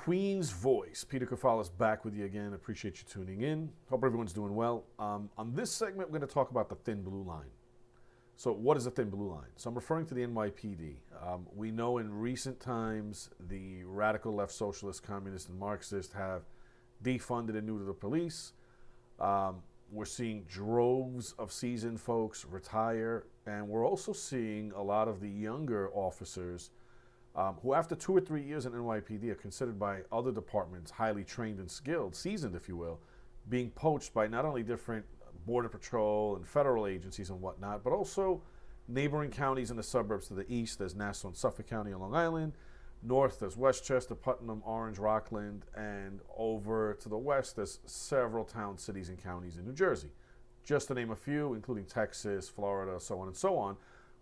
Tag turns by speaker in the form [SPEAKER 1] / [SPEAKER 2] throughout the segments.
[SPEAKER 1] Queen's Voice. Peter Kefalas back with you again. Appreciate you tuning in. Hope everyone's doing well. On this segment, we're going to talk about the thin blue line. So what is the thin blue line? So I'm referring to the NYPD. We know in recent times, the radical left socialists, communists, and Marxists have defunded and neutered the police. We're seeing droves of seasoned folks retire, and we're also seeing a lot of the younger officers who after 2 or 3 years in NYPD are considered by other departments highly trained and skilled, seasoned if you will, being poached by not only different Border Patrol and federal agencies and whatnot, but also neighboring counties in the suburbs to the east. There's Nassau and Suffolk County on Long Island. North, there's Westchester, Putnam, Orange, Rockland, and over to the west, there's several towns, cities, and counties in New Jersey. Just to name a few, including Texas, Florida, so on and so on.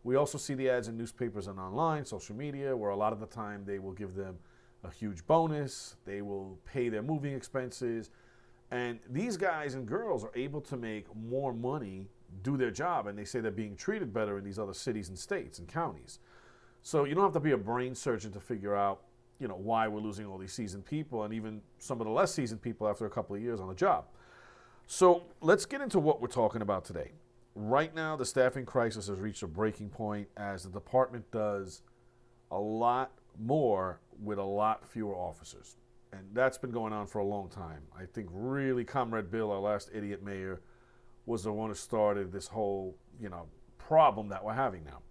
[SPEAKER 1] We also see the ads in newspapers and online, social media, where a lot of the time they will give them a huge bonus. They will pay their moving expenses. And these guys and girls are able to make more money, do their job, and they say they're being treated better in these other cities and states and counties. So you don't have to be a brain surgeon to figure out, why we're losing all these seasoned people and even some of the less seasoned people after a couple of years on the job. So let's get into what we're talking about today. Right now, the staffing crisis has reached a breaking point as the department does a lot more with a lot fewer officers. And that's been going on for a long time. I think really Comrade Bill, our last idiot mayor, was the one who started this whole, problem that we're having now.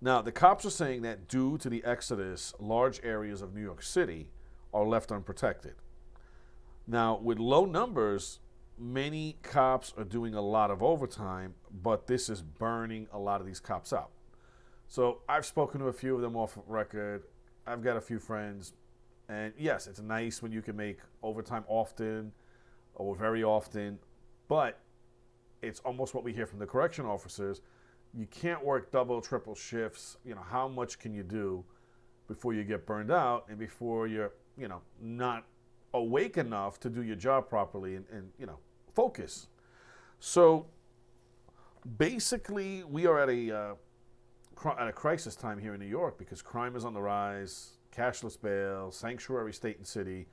[SPEAKER 1] Now, the cops are saying that due to the exodus, large areas of New York City are left unprotected. Now, with low numbers, many cops are doing a lot of overtime, but this is burning a lot of these cops out. So I've spoken to a few of them off record. I've got a few friends. And yes, it's nice when you can make overtime often or very often, but it's almost what we hear from the correction officers. You can't work double, triple shifts. How much can you do before you get burned out and before you're, not awake enough to do your job properly and focus. So basically, we are at a crisis time here in New York because crime is on the rise. Cashless bail, sanctuary state and city.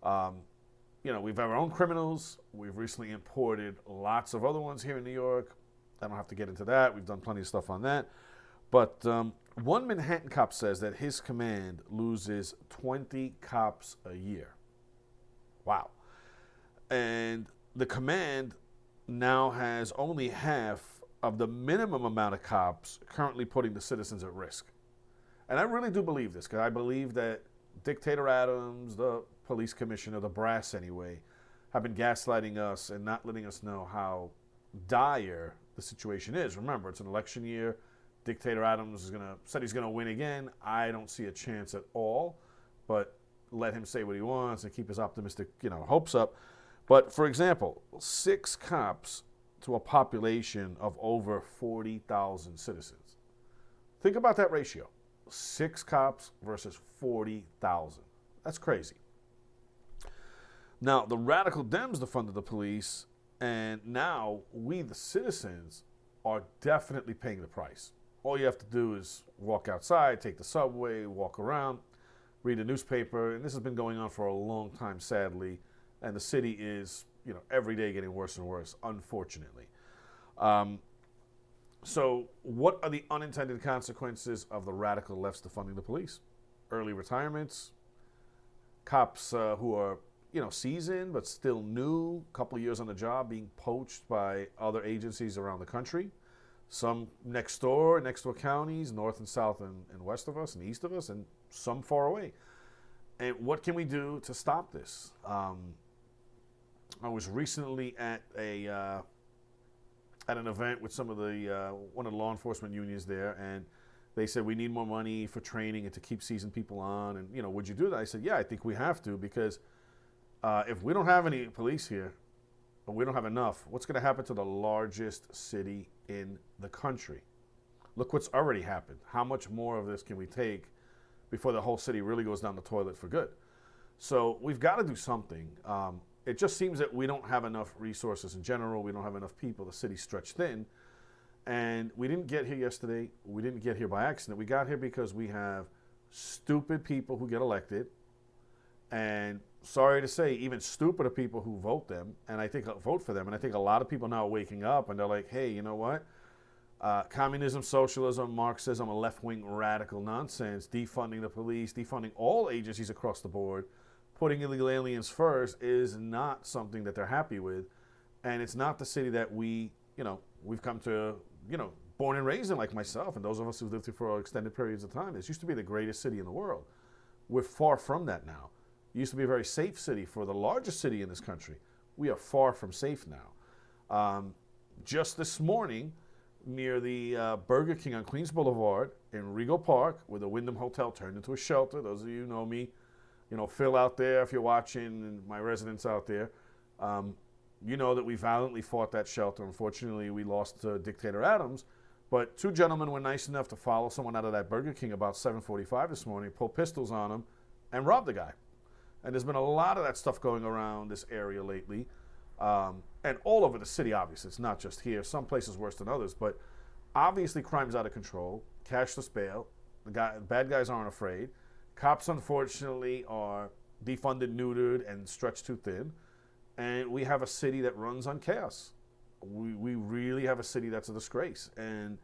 [SPEAKER 1] We've had our own criminals. We've recently imported lots of other ones here in New York. I don't have to get into that. We've done plenty of stuff on that. But one Manhattan cop says that his command loses 20 cops a year. Wow. And the command now has only half of the minimum amount of cops currently putting the citizens at risk. And I really do believe this, because I believe that Dictator Adams, the police commissioner, the brass anyway, have been gaslighting us and not letting us know how dire the situation is. Remember, it's an election year. Dictator Adams said he's going to win again. I don't see a chance at all, but let him say what he wants and keep his optimistic, hopes up. But for example, 6 cops to a population of over 40,000 citizens. Think about that ratio. 6 cops versus 40,000. That's crazy. Now, the radical Dems defunded the police, and now we, the citizens, are definitely paying the price. All you have to do is walk outside, take the subway, walk around, read a newspaper, and this has been going on for a long time, sadly, and the city is, every day getting worse and worse, unfortunately. So what are the unintended consequences of the radical left's defunding the police? Early retirements, cops who are, seasoned but still new, a couple of years on the job, being poached by other agencies around the country. Some next door counties, north and south and west of us and east of us, and some far away. And what can we do to stop this? I was recently at an event with some of the one of the law enforcement unions there, and they said we need more money for training and to keep seasoned people on. And would you do that? I said, yeah, I think we have to, because if we don't have any police here, or we don't have enough, what's going to happen to the largest city in the country? Look what's already happened. How much more of this can we take before the whole city really goes down the toilet for good? So we've got to do something. It just seems that we don't have enough resources in general. We don't have enough people. The city's stretched thin. And we didn't get here yesterday. We didn't get here by accident. We got here because we have stupid people who get elected And sorry to say, even stupider people who vote for them. And I think a lot of people now are waking up and they're like, hey, you know what? Communism, socialism, Marxism, a left-wing radical nonsense, defunding the police, defunding all agencies across the board, putting illegal aliens first is not something that they're happy with. And it's not the city that we've come to, born and raised in, like myself and those of us who've lived here for extended periods of time. This used to be the greatest city in the world. We're far from that now. It used to be a very safe city for the largest city in this country. We are far from safe now. Just this morning, near the Burger King on Queens Boulevard in Rego Park, where the Wyndham Hotel turned into a shelter. Those of you who know me, Phil out there, if you're watching, and my residents out there, you know that we valiantly fought that shelter. Unfortunately, we lost to Dictator Adams. But two gentlemen were nice enough to follow someone out of that Burger King about 7:45 this morning, pull pistols on him, and rob the guy. And there's been a lot of that stuff going around this area lately. And all over the city, obviously. It's not just here. Some places worse than others. But obviously, crime's out of control. Cashless bail. Bad guys aren't afraid. Cops, unfortunately, are defunded, neutered, and stretched too thin. And we have a city that runs on chaos. We really have a city that's a disgrace. And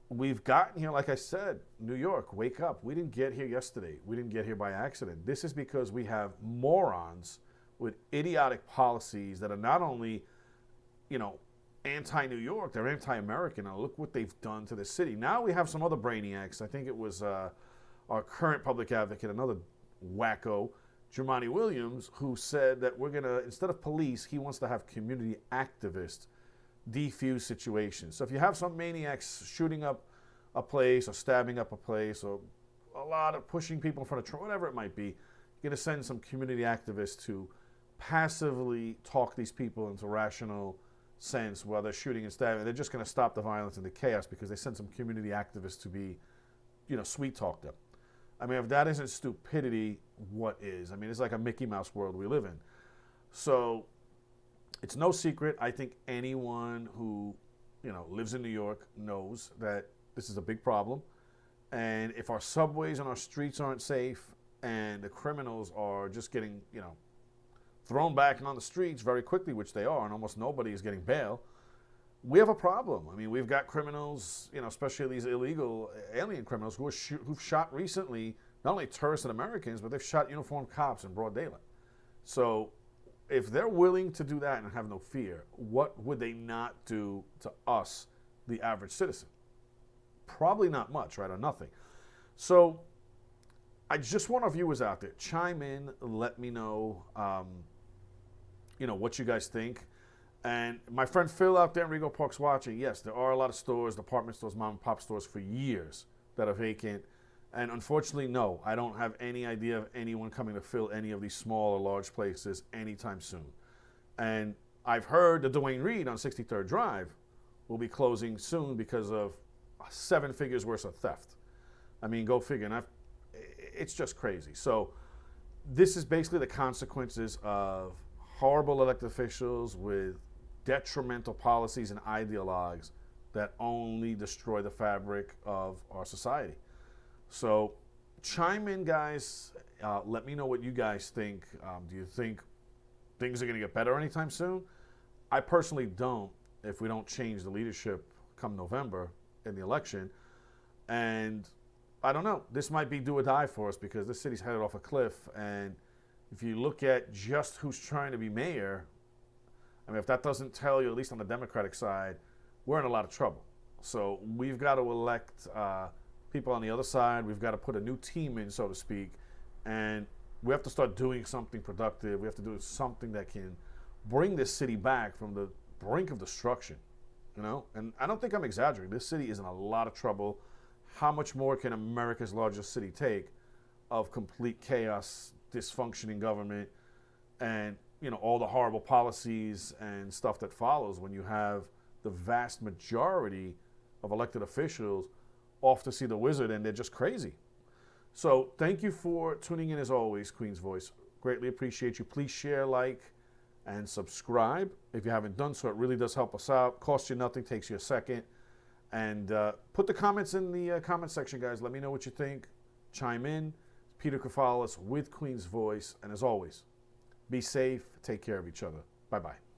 [SPEAKER 1] we've gotten here, like I said, New York, wake up. We didn't get here yesterday. We didn't get here by accident. This is because we have morons with idiotic policies that are not only, anti-New York, they're anti-American. Now look what they've done to the city. Now we have some other brainiacs. I think it was our current public advocate, another wacko, Jumaane Williams, who said that we're going to, instead of police, he wants to have community activists defuse situations. So if you have some maniacs shooting up a place or stabbing up a place or a lot of pushing people in front of Trump, whatever it might be, you're going to send some community activists to passively talk these people into rational sense while they're shooting and stabbing. They're just going to stop the violence and the chaos because they send some community activists to be, sweet talk them. I mean, if that isn't stupidity, what is? I mean, it's like a Mickey Mouse world we live in. So it's no secret. I think anyone who, lives in New York knows that this is a big problem. And if our subways and our streets aren't safe and the criminals are just getting, thrown back on the streets very quickly, which they are, and almost nobody is getting bail, we have a problem. I mean, we've got criminals, especially these illegal alien criminals who've shot recently, not only tourists and Americans, but they've shot uniformed cops in broad daylight. So if they're willing to do that and have no fear, what would they not do to us, the average citizen? Probably not much, right, or nothing. So I just want our viewers out there, chime in, let me know, what you guys think. And my friend Phil out there in Rego Park's watching. Yes, there are a lot of stores, department stores, mom and pop stores for years that are vacant. And unfortunately, no, I don't have any idea of anyone coming to fill any of these small or large places anytime soon. And I've heard the Dwayne Reed on 63rd Drive will be closing soon because of 7 figures worth of theft. I mean, go figure. And it's just crazy. So this is basically the consequences of horrible elected officials with detrimental policies and ideologues that only destroy the fabric of our society. So chime in, guys. Let me know what you guys think. Do you think things are going to get better anytime soon? I personally don't, if we don't change the leadership come November in the election. And I don't know. This might be do or die for us because this city's headed off a cliff. And if you look at just who's trying to be mayor, I mean, if that doesn't tell you, at least on the Democratic side, we're in a lot of trouble. So we've got to elect people on the other side. We've got to put a new team in, so to speak. And we have to start doing something productive. We have to do something that can bring this city back from the brink of destruction, And I don't think I'm exaggerating. This city is in a lot of trouble. How much more can America's largest city take of complete chaos, dysfunctioning government, and all the horrible policies and stuff that follows when you have the vast majority of elected officials off to see the wizard and they're just crazy. So thank you for tuning in as always, Queen's Voice. Greatly appreciate you. Please share, like, and subscribe. If you haven't done so, it really does help us out. Costs you nothing, takes you a second. And put the comments in the comment section, guys. Let me know what you think. Chime in. Peter Kefalas with Queen's Voice. And as always, be safe, take care of each other. Bye-bye.